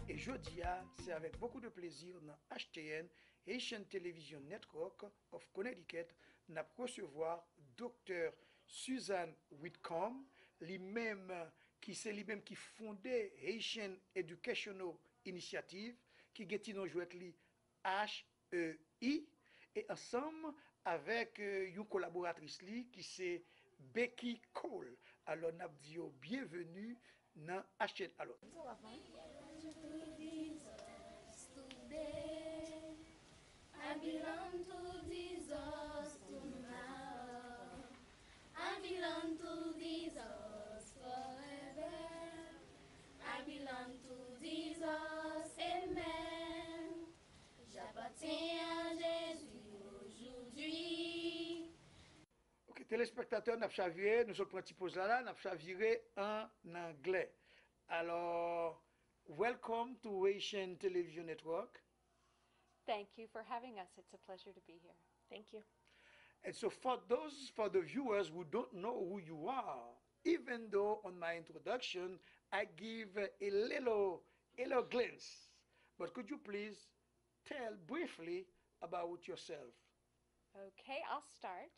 Et jeudi, c'est avec beaucoup de plaisir dans HTN, Haitian Television Network of Connecticut, nous recevoir Dr. Suzanne Whitcomb, lui-même qui fondait Haitian Educational Initiative, qui est nous jouet li HEI, et ensemble avec une collaboratrice li, qui c'est Becky Kohl. Alors, nous disons bienvenue dans HTN. Alors, I belong to Jesus tonight. I belong to Jesus forever. I belong to Jesus, amen. J'appartiens à Jésus aujourd'hui. ok, téléspectateurs, nous chaviré, nous sommes petit pause là, nous chaviré en anglais. Alors, welcome to Haitian Television Network. Thank you for having us. It's a pleasure to be here. Thank you. And so for the viewers who don't know who you are, even though on my introduction, I give a little glance, but could you please tell briefly about yourself? Okay, I'll start.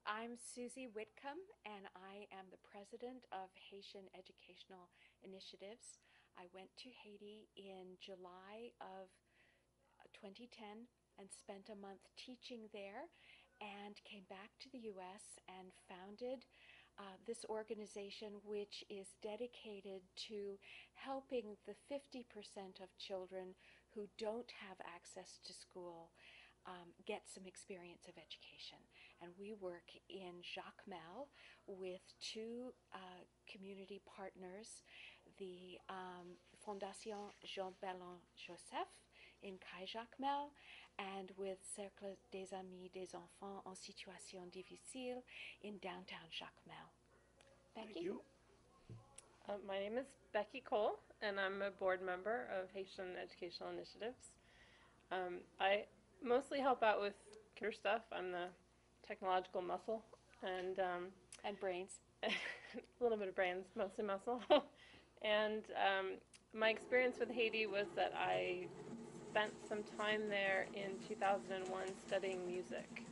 I'm Susie Whitcomb, and I am the president of Haitian Educational Initiatives. I went to Haiti in July of 2010 and spent a month teaching there, and came back to the U.S. and founded this organization, which is dedicated to helping the 50% of children who don't have access to school get some experience of education. And we work in Jacmel with two community partners, the Fondation Jacmel Joseph in Jacmel, and with Cercle des Amis des Enfants en Situation Difficile in downtown Jacmel. Thank you. My name is Becky Kohl, and I'm a board member of Haitian Educational Initiatives. I mostly help out with computer stuff. I'm the technological muscle, and brains. a little bit of brains, mostly muscle. And my experience with Haiti was that I spent some time there in 2001 studying music.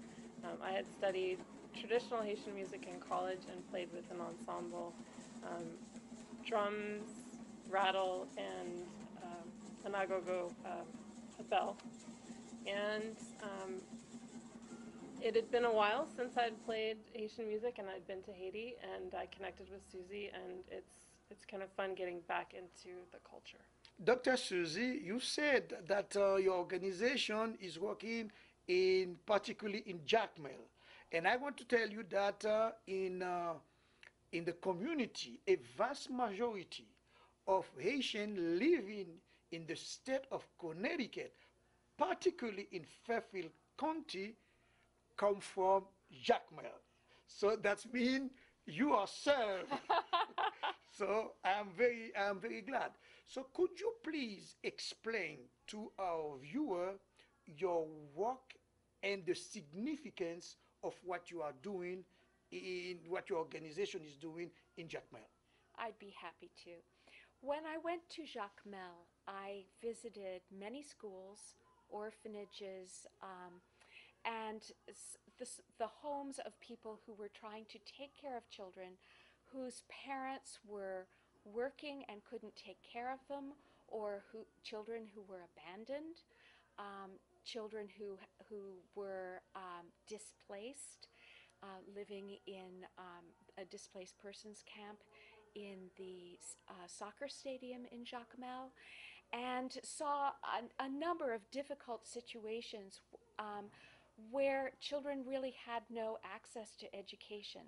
I had studied traditional Haitian music in college and played with an ensemble, drums, rattle, and an agogo, a bell. And it had been a while since I'd played Haitian music, and I'd been to Haiti, and I connected with Susie, and it's kind of fun getting back into the culture. Dr. Susie, you said that your organization is working particularly in Jacmel, and I want to tell you that in the community, a vast majority of Haitians living in the state of Connecticut, particularly in Fairfield County, come from Jacmel. So that means you are served. So I'm very glad. So could you please explain to our viewer your work and the significance of what you are doing in what your organization is doing in Jacmel? I'd be happy to. When I went to Jacmel, I visited many schools, orphanages, and the homes of people who were trying to take care of children whose parents were working and couldn't take care of them, or children who were abandoned, children who were displaced, living in a displaced persons camp in the soccer stadium in Jacmel, and saw a number of difficult situations where children really had no access to education.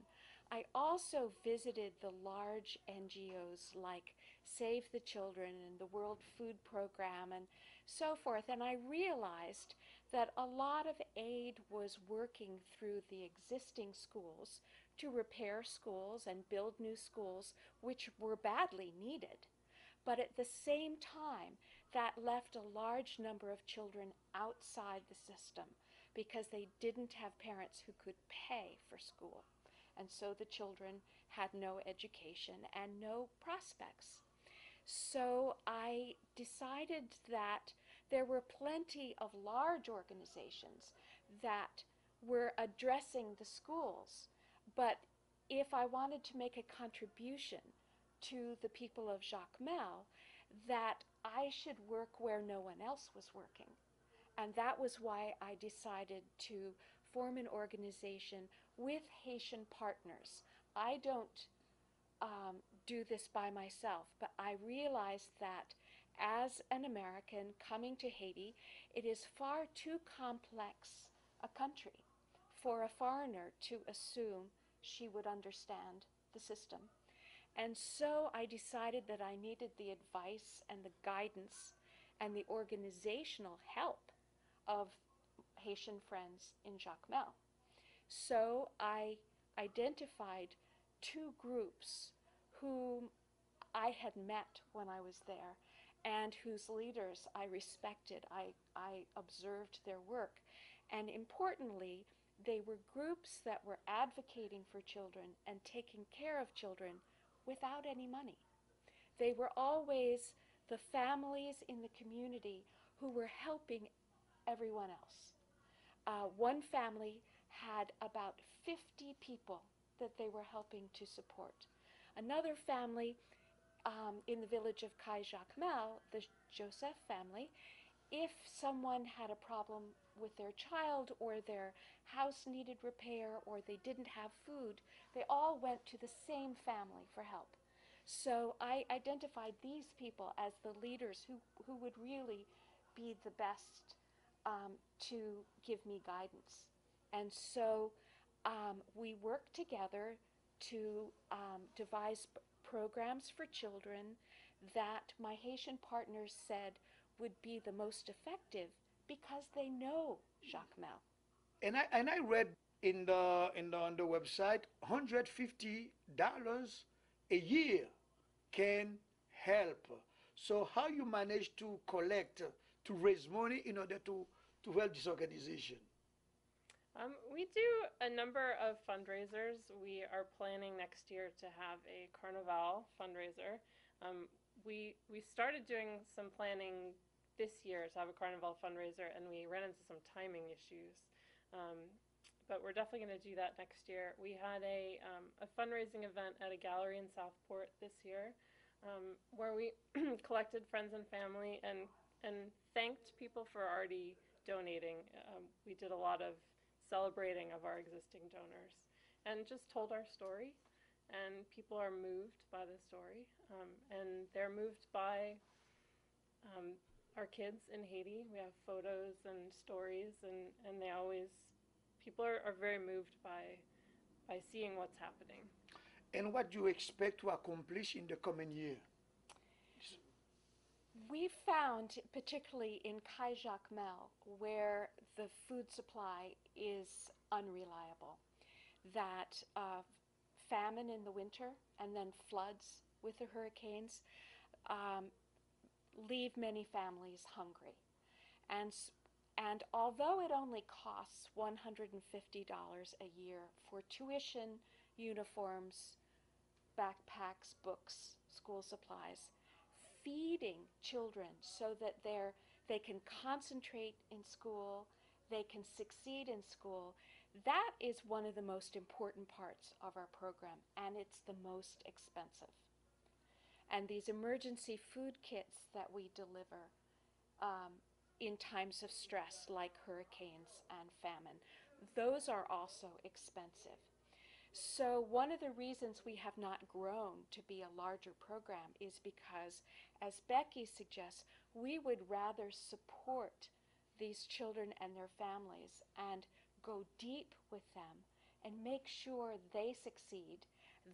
I also visited the large NGOs like Save the Children and the World Food Program and so forth, and I realized that a lot of aid was working through the existing schools to repair schools and build new schools, which were badly needed. But at the same time, that left a large number of children outside the system because they didn't have parents who could pay for school. And so the children had no education and no prospects. So I decided that there were plenty of large organizations that were addressing the schools, but if I wanted to make a contribution to the people of Jacmel, that I should work where no one else was working. And that was why I decided to form an organization with Haitian partners. I don't do this by myself, but I realized that as an American coming to Haiti, it is far too complex a country for a foreigner to assume she would understand the system. And so I decided that I needed the advice and the guidance and the organizational help of Haitian friends in Jacmel. So I identified two groups whom I had met when I was there and whose leaders I respected. I observed their work. And importantly, they were groups that were advocating for children and taking care of children without any money. They were always the families in the community who were helping everyone else. One family had about 50 people that they were helping to support. Another family in the village of Kai Jacmel, the Joseph family, if someone had a problem with their child or their house needed repair or they didn't have food, they all went to the same family for help. So I identified these people as the leaders who would really be the best to give me guidance. And so we worked together to devise programs for children that my Haitian partners said would be the most effective because they know Jacmel. And I read on the website, $150 a year can help. So how you manage to collect to raise money in order to help this organization? We do a number of fundraisers. We are planning next year to have a Carnival fundraiser. We started doing some planning this year to have a Carnival fundraiser, and we ran into some timing issues. But we're definitely going to do that next year. We had a fundraising event at a gallery in Southport this year, where we collected friends and family and thanked people for already donating. We did a lot of celebrating of our existing donors and just told our story, and people are moved by the story, and they're moved by our kids in Haiti. We have photos and stories, and they always, people are very moved by seeing what's happening. And what do you expect to accomplish in the coming year? We found, particularly in Kai Jacmel, where the food supply is unreliable, that famine in the winter and then floods with the hurricanes leave many families hungry. And, and although it only costs $150 a year for tuition, uniforms, backpacks, books, school supplies, feeding children so that they can concentrate in school, they can succeed in school, that is one of the most important parts of our program, and it's the most expensive. And these emergency food kits that we deliver in times of stress, like hurricanes and famine, those are also expensive. So one of the reasons we have not grown to be a larger program is because, as Becky suggests, we would rather support these children and their families and go deep with them and make sure they succeed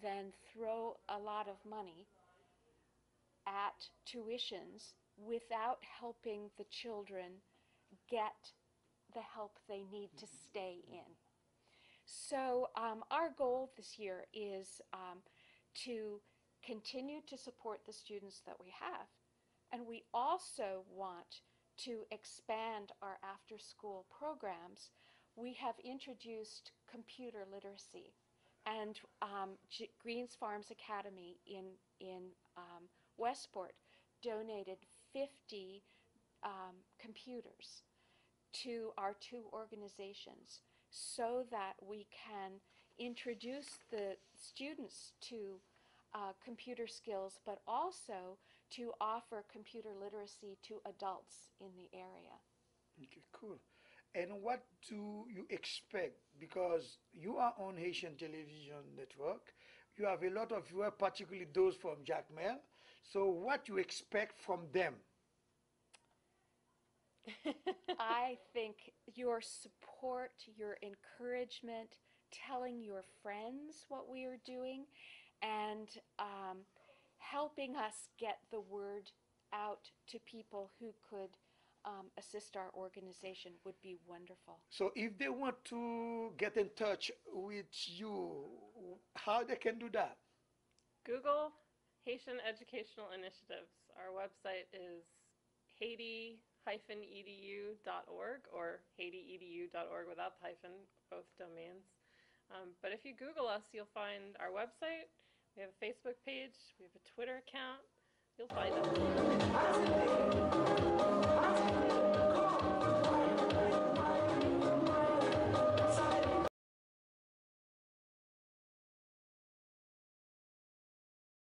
than throw a lot of money at tuitions without helping the children get the help they need to stay in. So our goal this year is to continue to support the students that we have, and we also want to expand our after-school programs. We have introduced computer literacy And Greens Farms Academy in Westport donated 50 computers to our two organizations so that we can introduce the students to computer skills, but also to offer computer literacy to adults in the area. Okay, cool. And what do you expect? Because you are on Haitian television network, you have a lot of viewers, particularly those from Jacmel. So what you expect from them? I think your support, your encouragement, telling your friends what we are doing, and helping us get the word out to people who could assist our organization would be wonderful. So if they want to get in touch with you, how they can do that? Google Haitian Educational Initiatives. Our website is haiti-edu.org or haitiedu.org without the hyphen, both domains. But if you Google us, you'll find our website. We have a Facebook page. We have a Twitter account. You'll find us.